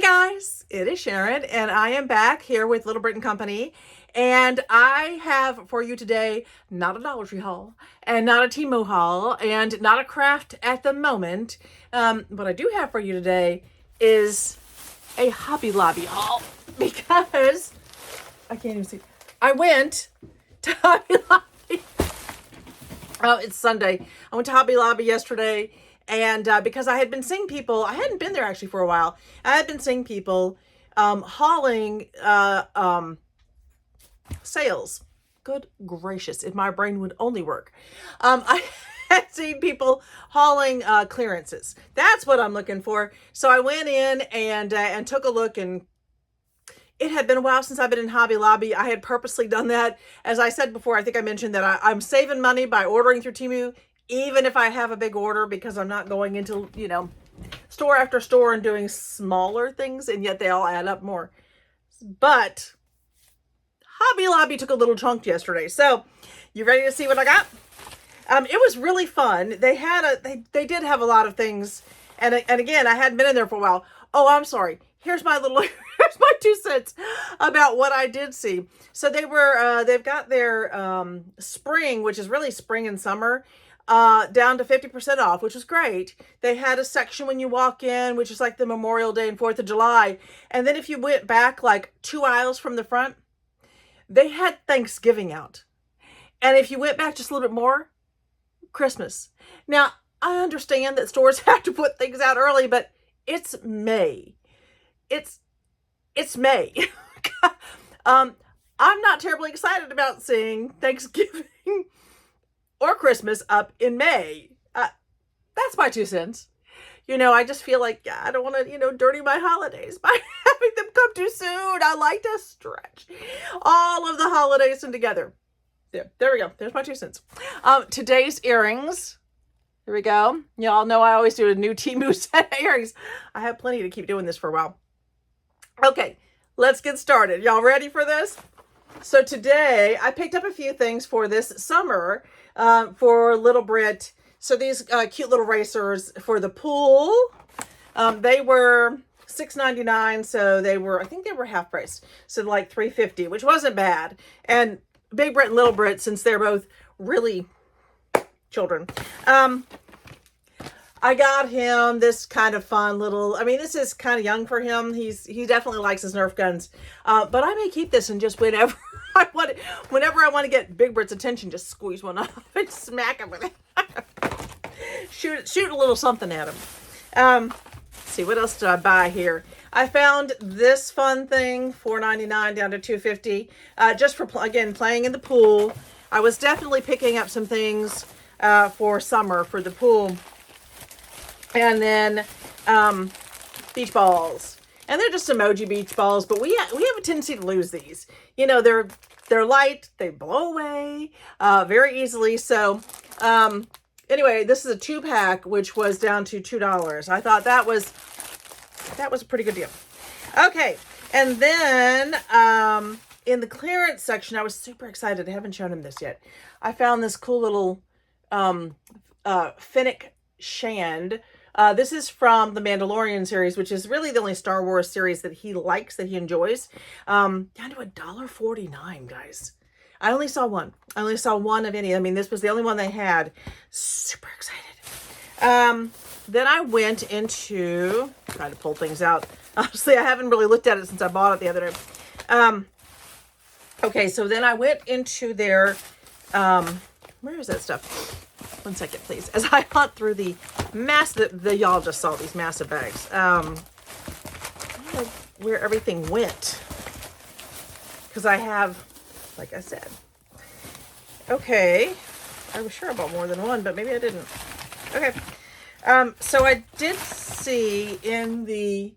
guys, it is Sharon, and I am back here with Little Britain Company, and I have for you today not a Dollar Tree haul, and not a Temu haul, and not a craft at the moment. What I do have for you today is a Hobby Lobby haul, because I can't even see. I went to Hobby Lobby. Oh, it's Sunday. I went to Hobby Lobby yesterday. And because I had been seeing people, I hadn't been there actually for a while. I had been seeing people hauling sales. Good gracious, if my brain would only work. I had seen people hauling clearances. That's what I'm looking for. So I went in and took a look, and it had been a while since I've been in Hobby Lobby. I had purposely done that. As I said before, I think I mentioned that I'm saving money by ordering through Temu, even if I have a big order, because I'm not going into, store after store and doing smaller things, and yet they all add up more. But Hobby Lobby took a little chunk yesterday. So you ready to see what I got? It was really fun. They did have a lot of things. And again, I hadn't been in there for a while. Oh, I'm sorry. Here's my 2 cents about what I did see. So they've got their spring, which is really spring and summer, down to 50% off, which was great. They had a section when you walk in, which is like the Memorial Day and 4th of July. And then if you went back like 2 aisles from the front, they had Thanksgiving out. And if you went back just a little bit more, Christmas. Now, I understand that stores have to put things out early, but it's May. It's May. I'm not terribly excited about seeing Thanksgiving or Christmas up in May. That's my 2 cents. I just feel like I don't want to, dirty my holidays by having them come too soon. I like to stretch all of the holidays in together. There we go. There's my 2 cents. Today's earrings. Here we go. Y'all know I always do a new Temu set of earrings. I have plenty to keep doing this for a while. Okay, let's get started. Y'all ready for this? So today I picked up a few things for this summer for Little Brit. So these cute little racers for the pool. They were $6.99, so I think they were half price. So like $3.50, which wasn't bad. And Big Brit and Little Brit, since they're both really children, I got him this kind of fun little, this is kind of young for him. He definitely likes his Nerf guns. But I may keep this and just whenever I want to get Big Brit's attention, just squeeze one off and smack him with it. Shoot a little something at him. Let's see, what else did I buy here? I found this fun thing, $4.99 down to $2.50, just for, again, playing in the pool. I was definitely picking up some things for summer for the pool. And then beach balls. And they're just emoji beach balls, but we have a tendency to lose these. They're light, they blow away very easily. So anyway, this is a 2-pack, which was down to $2. I thought that was a pretty good deal. Okay, and then in the clearance section, I was super excited. I haven't shown him this yet. I found this cool little Finnick Shand. This is from the Mandalorian series, which is really the only Star Wars series that he likes, that he enjoys. Down to $1.49, guys. I only saw one. I only saw one of any. This was the only one they had. Super excited. Then I went into, trying to pull things out. Honestly, I haven't really looked at it since I bought it the other day. Okay, so then I went into their, where is that stuff? 1 second, please. As I hunt through the y'all just saw these massive bags. I don't know where everything went, because I have, like I said. Okay, I was sure I bought more than one, but maybe I didn't. Okay, so I did see in the,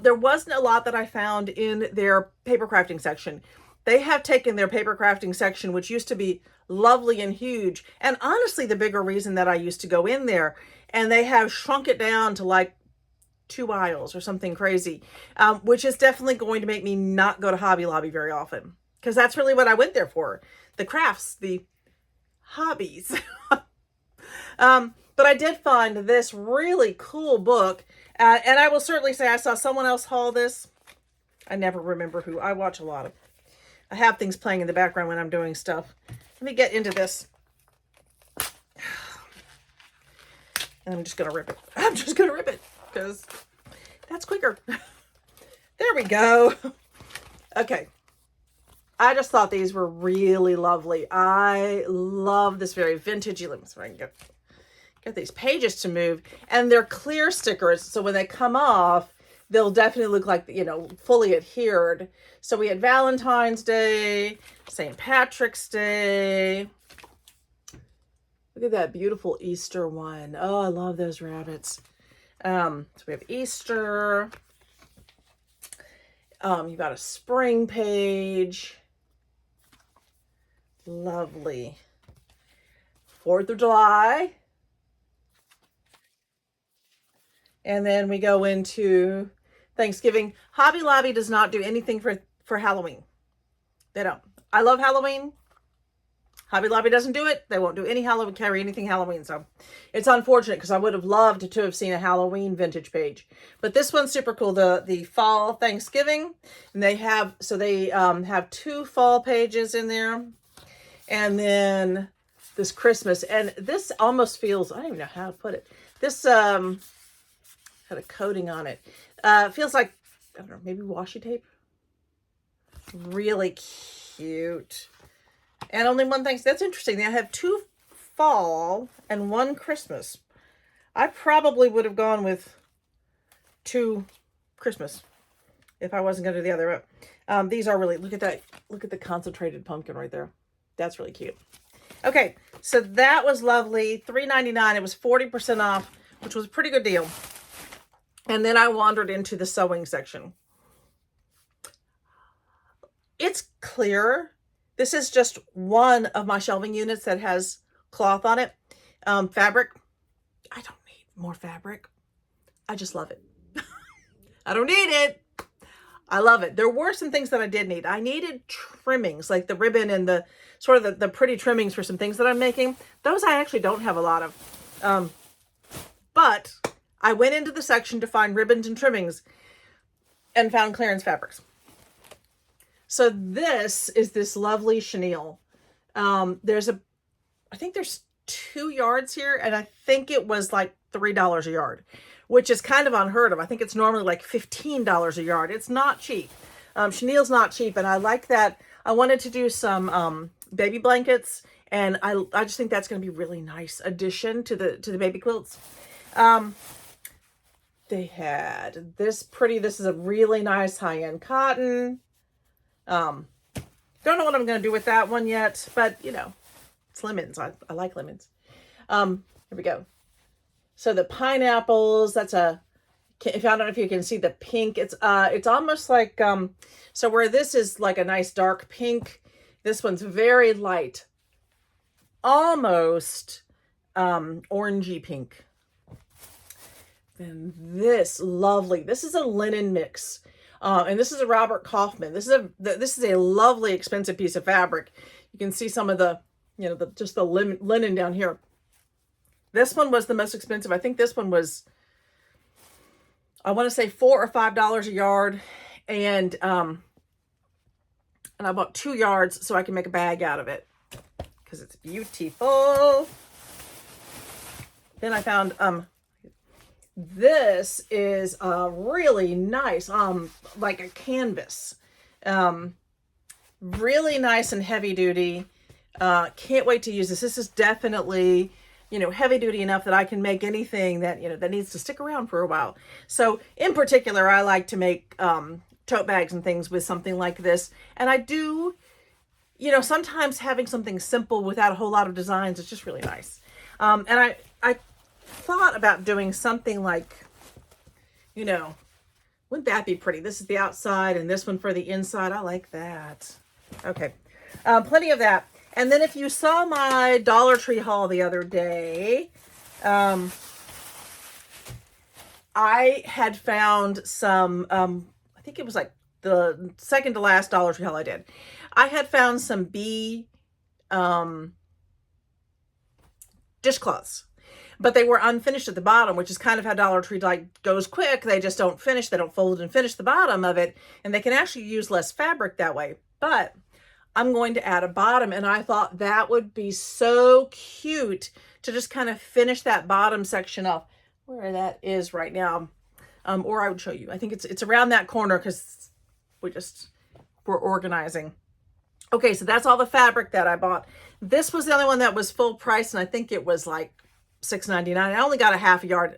there wasn't a lot that I found in their paper crafting section. They have taken their paper crafting section, which used to be lovely and huge, and honestly the bigger reason that I used to go in there, and they have shrunk it down to like 2 aisles or something crazy, which is definitely going to make me not go to Hobby Lobby very often, because that's really what I went there for. The crafts, the hobbies. But I did find this really cool book And I will certainly say I saw someone else haul this. I never remember who. I watch a lot of. I have things playing in the background when I'm doing stuff. Let me get into this. And I'm just going to rip it. I'm just going to rip it because that's quicker. There we go. Okay. I just thought these were really lovely. I love this very vintagey. Let me see if I can get these pages to move. And they're clear stickers. So when they come off, they'll definitely look like, you know, fully adhered. So we had Valentine's Day, St. Patrick's Day. Look at that beautiful Easter one. Oh, I love those rabbits. So we have Easter. You've got a spring page. Lovely. 4th of July. And then we go into Thanksgiving. Hobby Lobby does not do anything for Halloween. They don't. I love Halloween. Hobby Lobby doesn't do it. They won't do any Halloween, carry anything Halloween. So it's unfortunate because I would have loved to have seen a Halloween vintage page. But this one's super cool. The fall Thanksgiving. And they have, so they have 2 fall pages in there. And then this Christmas. And this almost feels, I don't even know how to put it. This had a coating on it. Feels like, I don't know, maybe washi tape. Really cute. And only one thing. That's interesting. They have 2 fall and 1 Christmas. I probably would have gone with 2 Christmas if I wasn't going to do the other. These are really, look at that. Look at the concentrated pumpkin right there. That's really cute. Okay, so that was lovely. $3.99. It was 40% off, which was a pretty good deal. And then I wandered into the sewing section. It's clear. This is just one of my shelving units that has cloth on it. Fabric. I don't need more fabric. I just love it. I don't need it. I love it. There were some things that I did need. I needed trimmings, like the ribbon and the sort of the pretty trimmings for some things that I'm making. Those I actually don't have a lot of. But I went into the section to find ribbons and trimmings and found clearance fabrics. So this is this lovely chenille. I think there's 2 yards here, and I think it was like $3 a yard, which is kind of unheard of. I think it's normally like $15 a yard. It's not cheap. Chenille's not cheap, and I like that. I wanted to do some baby blankets, and I just think that's going to be a really nice addition to the baby quilts. They had this is a really nice high-end cotton. Don't know what I'm going to do with that one yet, but you know, it's lemons. I like lemons. Here we go. So the pineapples, if I don't know if you can see the pink, it's almost like, so where this is like a nice dark pink, this one's very light, almost, orangey pink. And this is a linen mix. And this is a Robert Kaufman. This is a lovely, expensive piece of fabric. You can see some of the, you know, just the linen down here. This one was the most expensive. I think this one was, I want to say $4 or $5 a yard. And I bought 2 yards so I can make a bag out of it because it's beautiful. Then I found, this is really nice, like a canvas, really nice and heavy duty. Can't wait to use this. This is definitely, you know, heavy duty enough that I can make anything that, you know, that needs to stick around for a while. So in particular, I like to make tote bags and things with something like this. And I do, you know, sometimes having something simple without a whole lot of designs is just really nice. And I thought about doing something like, you know, wouldn't that be pretty? This is the outside and this one for the inside. I like that. Okay. Plenty of that. And then if you saw my Dollar Tree haul the other day, I had found some, I think it was like the second to last Dollar Tree haul I did. I had found some bee dishcloths. but they were unfinished at the bottom, which is kind of how Dollar Tree like goes quick. They just don't finish. They don't fold and finish the bottom of it, and they can actually use less fabric that way. But I'm going to add a bottom, and I thought that would be so cute to just kind of finish that bottom section off where that is right now. Or I would show you. I think it's around that corner because we're organizing. Okay, so that's all the fabric that I bought. This was the only one that was full price, and I think it was like $6.99. I only got a half a yard,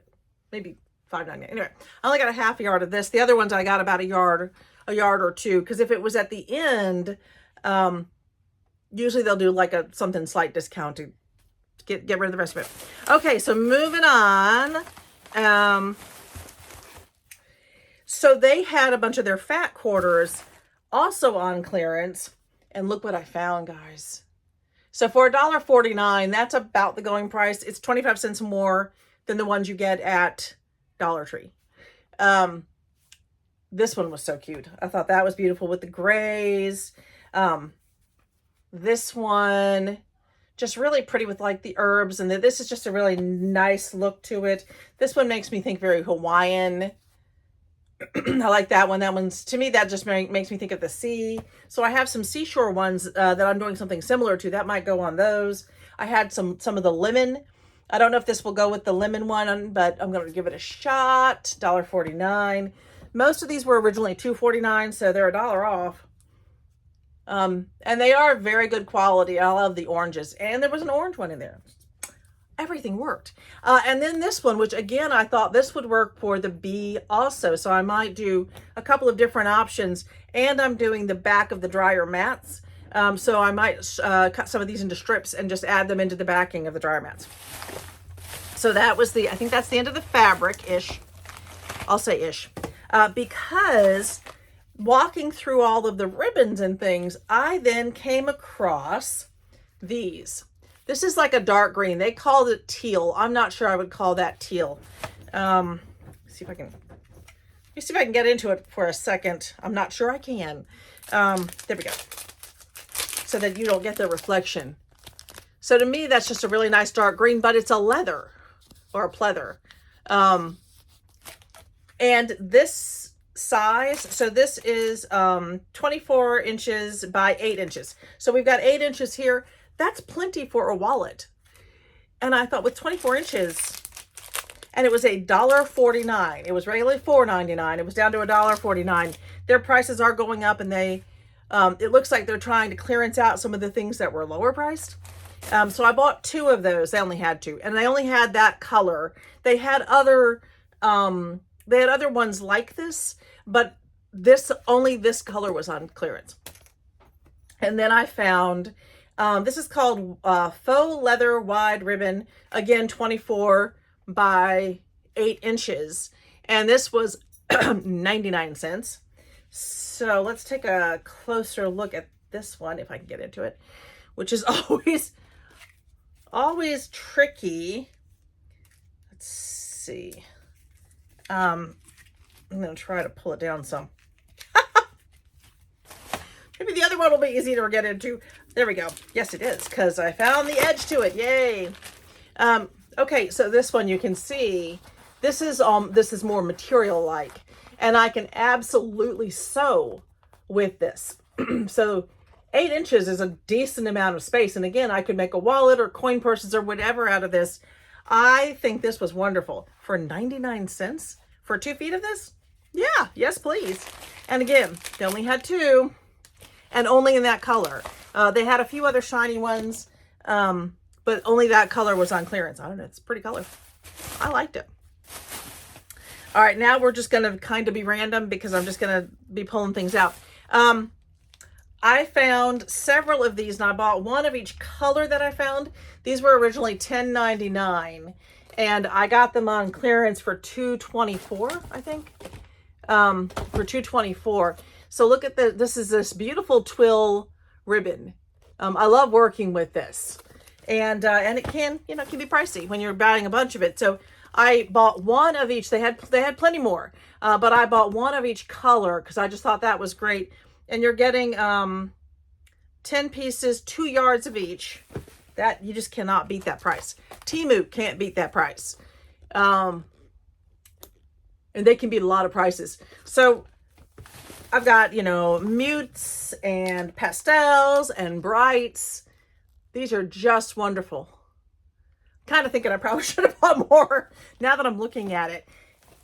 maybe $5.99. Anyway, I only got a half a yard of this. The other ones I got about a yard or two, because if it was at the end, usually they'll do like something slight discount to get rid of the rest of it. Okay, so moving on. So they had a bunch of their fat quarters also on clearance, and look what I found, guys. So for $1.49, that's about the going price. It's 25 cents more than the ones you get at Dollar Tree. This one was so cute. I thought that was beautiful with the grays. This one, just really pretty with like the herbs, and this is just a really nice look to it. This one makes me think very Hawaiian. I like that one. That one's, to me, that just makes me think of the sea. So I have some seashore ones that I'm doing something similar to. That might go on those. I had some of the lemon. I don't know if this will go with the lemon one, but I'm going to give it a shot. $1.49. Most of these were originally $2.49, so they're $1 off. And they are very good quality. I love the oranges. And there was an orange one in there. Everything worked. And then this one, which again, I thought this would work for the bee also. So I might do a couple of different options, and I'm doing the back of the dryer mats. So I might cut some of these into strips and just add them into the backing of the dryer mats. So that was I think that's the end of the fabric-ish. I'll say ish. Because walking through all of the ribbons and things, I then came across these. This is like a dark green. They called it teal. I'm not sure I would call that teal. Let me see if I can get into it for a second. I'm not sure I can. There we go. So that you don't get the reflection. So to me, that's just a really nice dark green, but it's a leather or a pleather. And this size, so this is 24 inches by 8 inches. So we've got 8 inches here. That's plenty for a wallet. And I thought with 24 inches, and it was $1.49. It was regularly $4.99. It was down to $1.49. Their prices are going up, and it looks like they're trying to clearance out some of the things that were lower priced. So I bought 2 of those. They only had 2, and they only had that color. They had other ones like this, but only this color was on clearance. And then I found, this is called faux leather wide ribbon, again 24 by 8 inches, and this was 99 cents. So let's take a closer look at this one, if I can get into it, which is always tricky. Let's see. I'm going to try to pull it down some. Maybe the other one will be easy to get into. There we go. Yes, it is, because I found the edge to it. Yay. Okay, so this one you can see, this is more material-like, and I can absolutely sew with this. So 8 inches is a decent amount of space, and again, I could make a wallet or coin purses or whatever out of this. I think this was wonderful. For 99 cents for 2 feet of this? Yeah, yes, please. And again, they only had 2, and only in that color. They had a few other shiny ones, but only that color was on clearance. I don't know, it's a pretty color. I liked it. All right, now we're just going to kind of be random because I'm just going to be pulling things out. I found several of these, and I bought one of each color that I found. These were originally $10.99, and I got them on clearance for $2.24, I think, for $2.24. So look at this is this beautiful twill ribbon. I love working with this, and it can be pricey when you're buying a bunch of it. So I bought one of each. They had plenty more, but I bought one of each color because I just thought that was great. And you're getting 10 pieces, 2 yards of each. That, you just cannot beat that price. Temu can't beat that price. And they can beat a lot of prices. So I've got, you know, mutes and pastels and brights. These are just wonderful. Kind of thinking I probably should have bought more now that I'm looking at it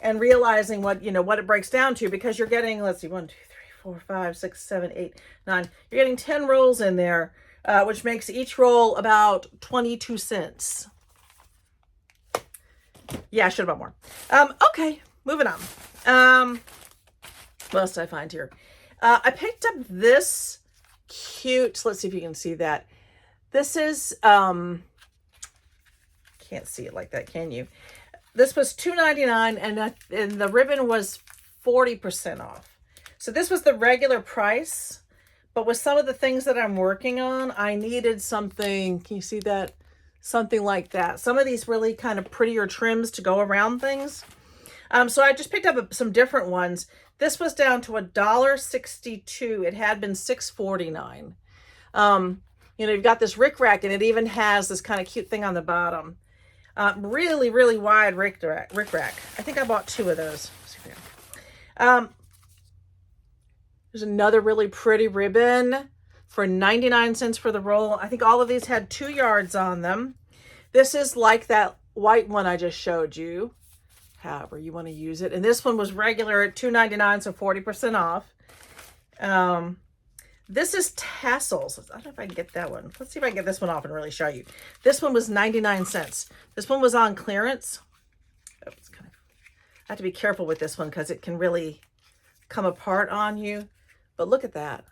and realizing what, you know, what it breaks down to, because you're getting, let's see, 1, 2, 3, 4, 5, 6, 7, 8, 9. You're getting 10 rolls in there, which makes each roll about 22 cents. Yeah, I should have bought more. Okay, moving on. What else did I find here? I picked up this cute, let's see if you can see that. This is, can't see it like that, can you? This was $2.99 and the ribbon was 40% off. So this was the regular price, but with some of the things that I'm working on, I needed something, can you see that? Something like that. Some of these really kind of prettier trims to go around things. So I just picked up some different ones. This was down to $1.62. It had been $6.49. You know, you've got this rickrack, and it even has this kind of cute thing on the bottom. Really, really wide rickrack. I think I bought 2 of those. There's another really pretty ribbon for 99 cents for the roll. I think all of these had 2 yards on them. This is like that white one I just showed you, however you want to use it. And this one was regular at $2.99, so 40% off. This is tassels. I don't know if I can get that one. Let's see if I can get this one off and really show you. This one was 99 cents. This one was on clearance. Oh, it's kind of, I have to be careful with this one because it can really come apart on you. But look at that.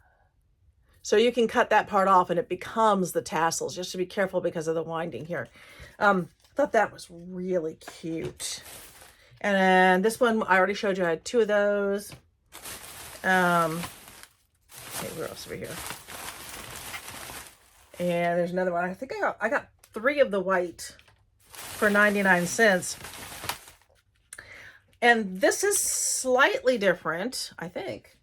So you can cut that part off and it becomes the tassels. Just to be careful because of the winding here. I thought that was really cute. And then this one, I already showed you, I had 2 of those. Okay, where else over here? And there's another one. I think I got 3 of the white for 99 cents. And this is slightly different, I think.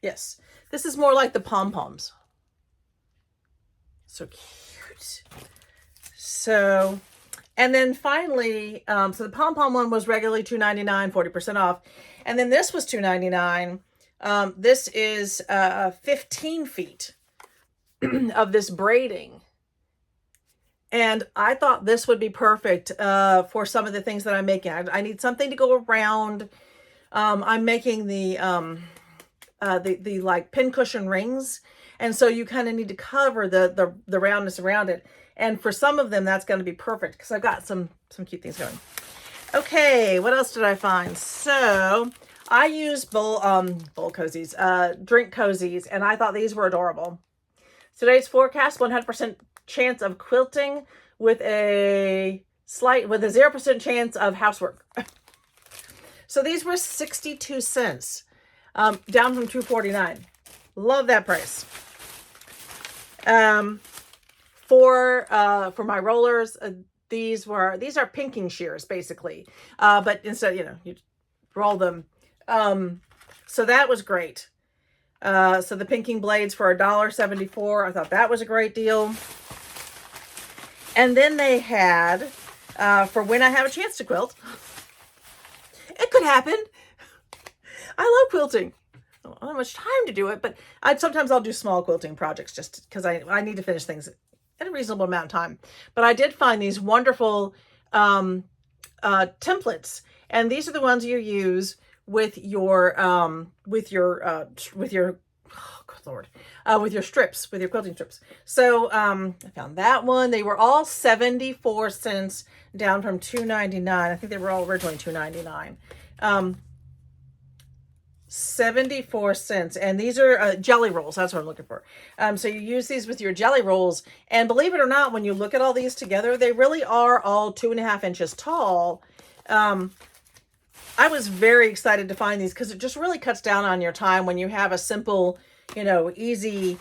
Yes. This is more like the pom-poms. So cute. So, and then finally, so the pom-pom one was regularly $2.99, 40% off. And then this was $2.99. This is 15 feet of this braiding. And I thought this would be perfect for some of the things that I'm making. I need something to go around. I'm making the like pincushion rings. And so you kind of need to cover the roundness around it. And for some of them, that's going to be perfect because I've got some cute things going. Okay, what else did I find? So I use bowl cozies, drink cozies, and I thought these were adorable. Today's forecast: 100% chance of quilting with a 0% chance of housework. So these were 62 cents, down from $2.49. Love that price. For my rollers, these are pinking shears basically, but instead, you know, you roll them. So that was great. So the pinking blades for $1.74. I thought that was a great deal. And then they had, for when I have a chance to quilt, it could happen. I love quilting. I don't have much time to do it, but sometimes I'll do small quilting projects just because I need to finish things in a reasonable amount of time. But I did find these wonderful templates, and these are the ones you use with your strips, with your quilting strips. So I found that one. They were all 74 cents, down from $2.99. I think they were all originally $2.99. 74 cents. And these are jelly rolls. That's what I'm looking for. So you use these with your jelly rolls. And believe it or not, when you look at all these together, they really are all 2.5 inches tall. I was very excited to find these because it just really cuts down on your time when you have a simple, you know, easy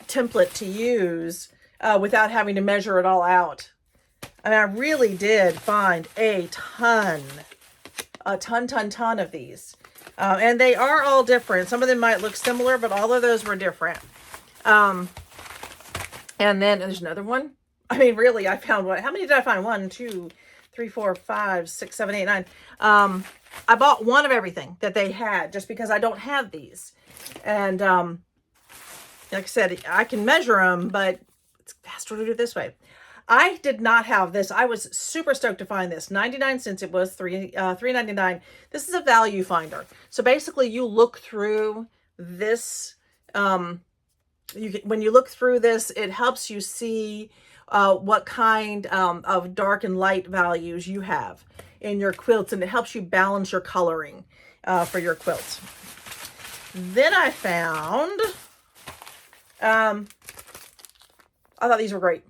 template to use without having to measure it all out. I mean, I really did find a ton of these. And they are all different. Some of them might look similar, but all of those were different. And then there's another one. I mean, really, I found what? How many did I find? 1, 2, 3, 4, 5, 6, 7, 8, 9. I bought one of everything that they had just because I don't have these. And like I said, I can measure them, but it's faster to do it this way. I did not have this. I was super stoked to find this. 99 cents it was, $3.99. This is a value finder. So basically you look through this, when you look through this, it helps you see what kind of dark and light values you have in your quilts, and it helps you balance your coloring for your quilts. Then I found, I thought these were great.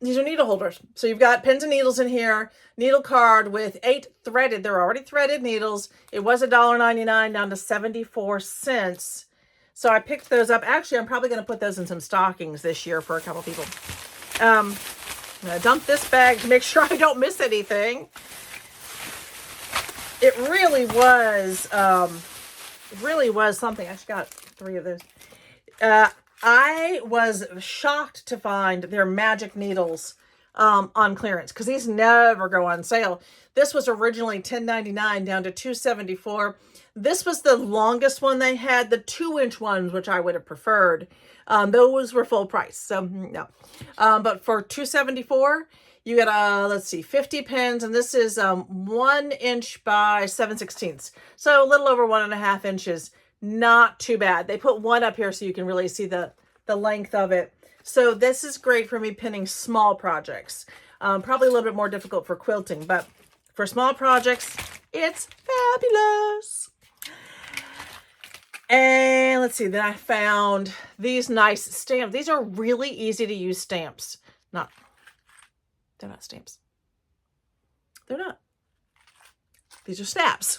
These are needle holders. So you've got pins and needles in here, needle card with 8 threaded. They're already threaded needles. It was $1.99 down to 74 cents. So I picked those up. Actually, I'm probably going to put those in some stockings this year for a couple people. I'm going to dump this bag to make sure I don't miss anything. It really was something. I just got 3 of those. I was shocked to find their magic needles on clearance, because these never go on sale. This was originally $10.99 down to $2.74. This was the longest one they had, the 2-inch ones, which I would have preferred. Those were full price, so no. But for $2.74, you get, let's see, 50 pins, and this is 1 inch by 7/16. So a little over 1.5 inches. Not too bad. They put one up here so you can really see the length of it. So this is great for me pinning small projects. Probably a little bit more difficult for quilting, but for small projects, it's fabulous. And let's see, then I found these nice stamps. These are really easy to use stamps. They're not stamps. They're not. These are snaps.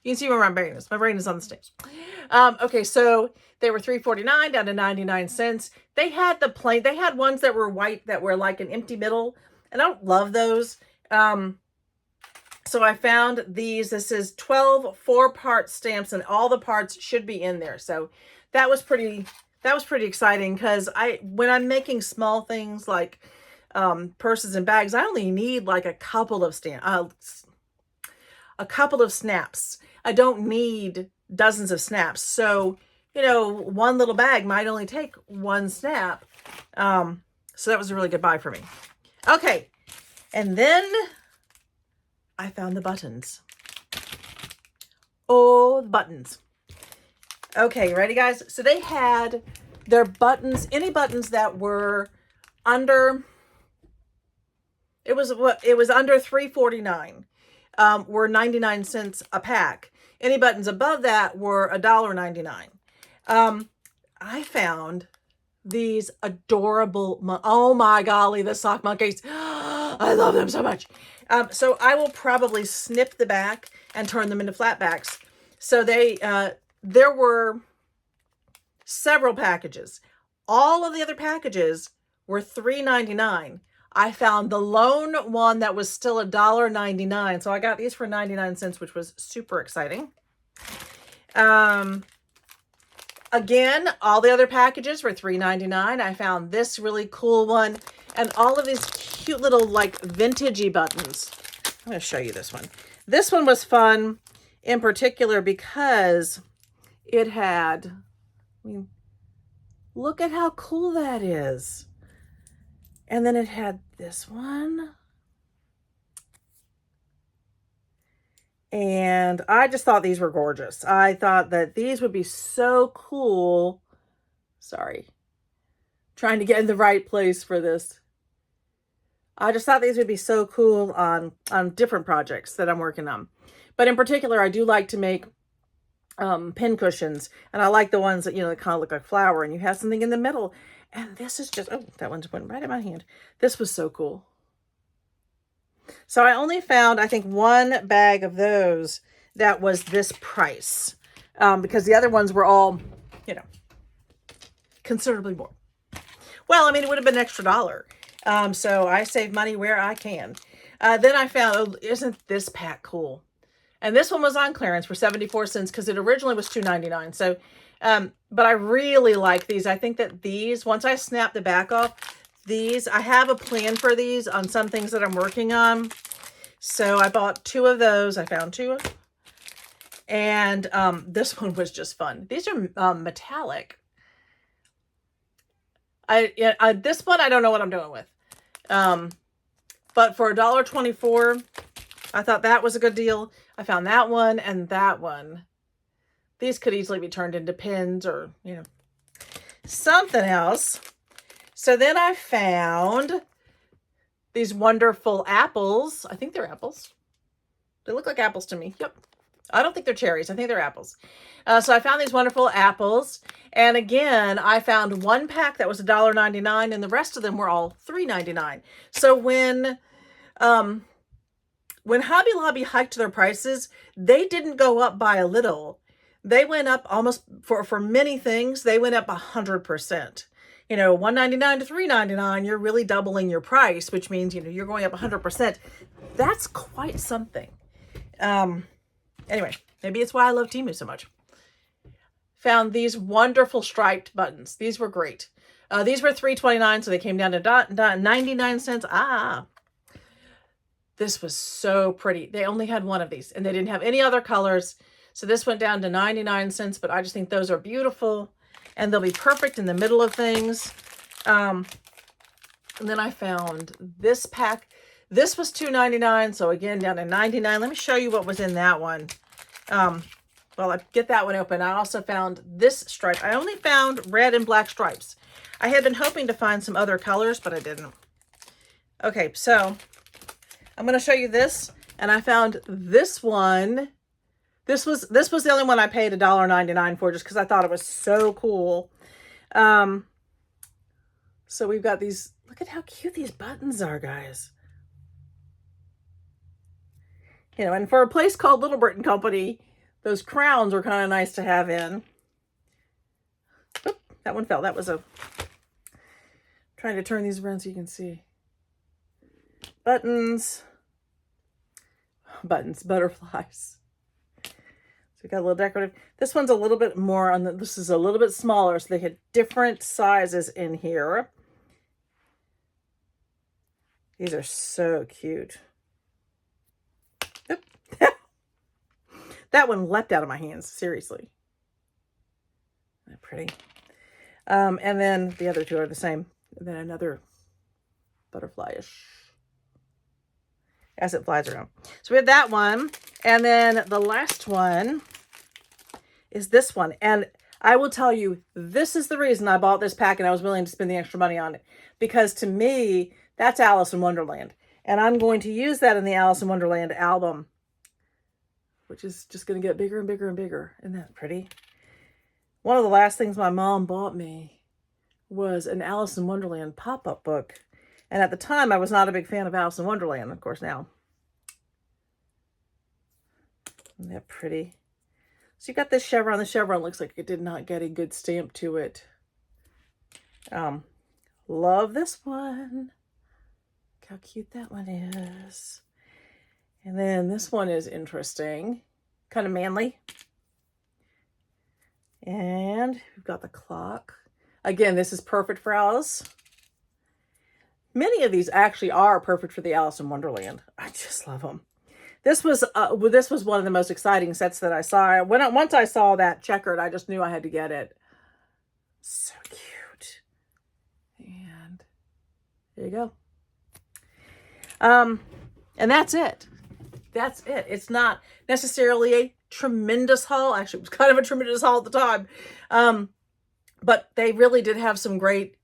You can see where my brain is. My brain is on the stamps. Okay, so they were $3.49 down to 99 cents. They had they had ones that were white that were like an empty middle, and I don't love those. So I found these. This is 12 4-part stamps, and all the parts should be in there. So that was pretty exciting, because when I'm making small things like purses and bags, I only need like a couple of snaps. I don't need dozens of snaps. So, one little bag might only take 1 snap. So that was a really good buy for me. Okay. And then I found the buttons. Oh, the buttons. Okay, ready, guys? So they had their buttons, any buttons that were under, it was under $3.49. Were 99 cents a pack. Any buttons above that were $1.99. I found these adorable, oh my golly, the sock monkeys. I love them so much. So I will probably snip the back and turn them into flat backs. So there were several packages. All of the other packages were $3.99. I found the lone one that was still $1.99. So I got these for 99 cents, which was super exciting. Again, all the other packages were $3.99. I found this really cool one, and all of these cute little like vintagey buttons. I'm going to show you this one. This one was fun in particular because it had, look at how cool that is. And then it had this one. And I just thought these were gorgeous. I thought that these would be so cool. Sorry. Trying to get in the right place for this. I just thought these would be so cool on different projects that I'm working on. But in particular, I do like to make pin cushions. And I like the ones that, that kind of look like a flower and you have something in the middle. And this is just, oh, that one's went right in my hand. This was so cool. So I only found, I think, 1 bag of those that was this price. Because the other ones were all, considerably more. Well, I mean, it would have been an extra $1. So I save money where I can. Then I found, oh, isn't this pack cool? And this one was on clearance for 74 cents because it originally was $2.99. So, but I really like these. I think that these, once I snap the back off, these, I have a plan for these on some things that I'm working on. So I bought 2 of those. I found 2. And this one was just fun. These are metallic. This one, I don't know what I'm doing with. But for $1.24, I thought that was a good deal. I found that one and that one. These could easily be turned into pins or, you know, something else. So then I found these wonderful apples. I think they're apples. They look like apples to me. Yep. I don't think they're cherries. I think they're apples. So I found these wonderful apples. And again, I found one pack that was $1.99 and the rest of them were all $3.99. So when Hobby Lobby hiked their prices, they didn't go up by a little. They went up almost, for many things, they went up 100%. You know, $1.99 to $3.99, you're really doubling your price, which means, you know, you're going up 100%. That's quite something. Anyway, maybe it's why I love Temu so much. Found these wonderful striped buttons. These were great. These were $3.29, so they came down to 99 cents. This was so pretty. They only had one of these, and they didn't have any other colors. So this went down to 99 cents, but I just think those are beautiful, and they'll be perfect in the middle of things. And then I found this pack. This was $2.99, so again, down to 99. Let me show you what was in that one. Well, I get that one open. I also found this stripe. I only found red and black stripes. I had been hoping to find some other colors, but I didn't. Okay, so I'm going to show you this, and I found this one. This was the only one I paid $1.99 for, just because I thought it was so cool. So we've got these. Look at how cute these buttons are, guys. You know, and for a place called Little Britain Company, those crowns are kind of nice to have in. Oop, that one fell. That was trying to turn these around so you can see. Buttons, butterflies. So we got a little decorative. This one's a little bit more on this is a little bit smaller, so they had different sizes in here. These are so cute. Oop. That one leapt out of my hands, seriously. They're pretty. And then the other 2 are the same. And then another butterfly-ish as it flies around. So we have that one. And then the last one is this one. And I will tell you, this is the reason I bought this pack and I was willing to spend the extra money on it. Because to me, that's Alice in Wonderland. And I'm going to use that in the Alice in Wonderland album, which is just going to get bigger and bigger and bigger. Isn't that pretty? One of the last things my mom bought me was an Alice in Wonderland pop-up book. And at the time, I was not a big fan of Alice in Wonderland, of course, now. Isn't that pretty? So you got this chevron. The chevron looks like it did not get a good stamp to it. Love this one. Look how cute that one is. And then this one is interesting. Kind of manly. And we've got the clock. Again, this is perfect for Alice. Many of these actually are perfect for the Alice in Wonderland. I just love them. This was one of the most exciting sets that I saw. Once I saw that checkered, I just knew I had to get it. So cute. And there you go. And that's it. That's it. It's not necessarily a tremendous haul. Actually, it was kind of a tremendous haul at the time. But they really did have some great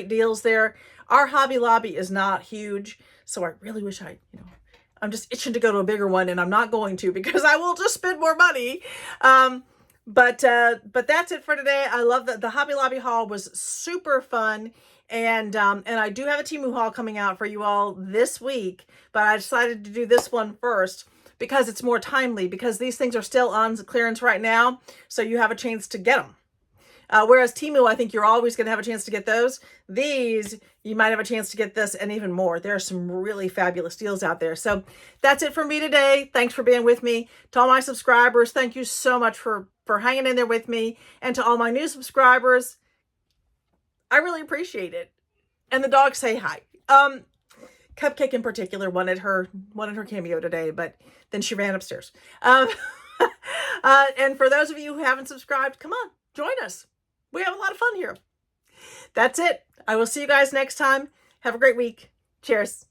deals there. Our Hobby Lobby is not huge, so I really wish I'm just itching to go to a bigger one, and I'm not going to because I will just spend more money. But that's it for today. I love that the Hobby Lobby haul was super fun. And I do have a Temu haul coming out for you all this week, but I decided to do this one first because it's more timely, because these things are still on clearance right now, so you have a chance to get them. Whereas Temu, I think you're always going to have a chance to get those. These, you might have a chance to get this and even more. There are some really fabulous deals out there. So that's it from me today. Thanks for being with me. To all my subscribers, thank you so much for hanging in there with me. And to all my new subscribers, I really appreciate it. And the dogs say hi. Cupcake in particular wanted her cameo today, but then she ran upstairs. And for those of you who haven't subscribed, come on, join us. We have a lot of fun here. That's it. I will see you guys next time. Have a great week. Cheers.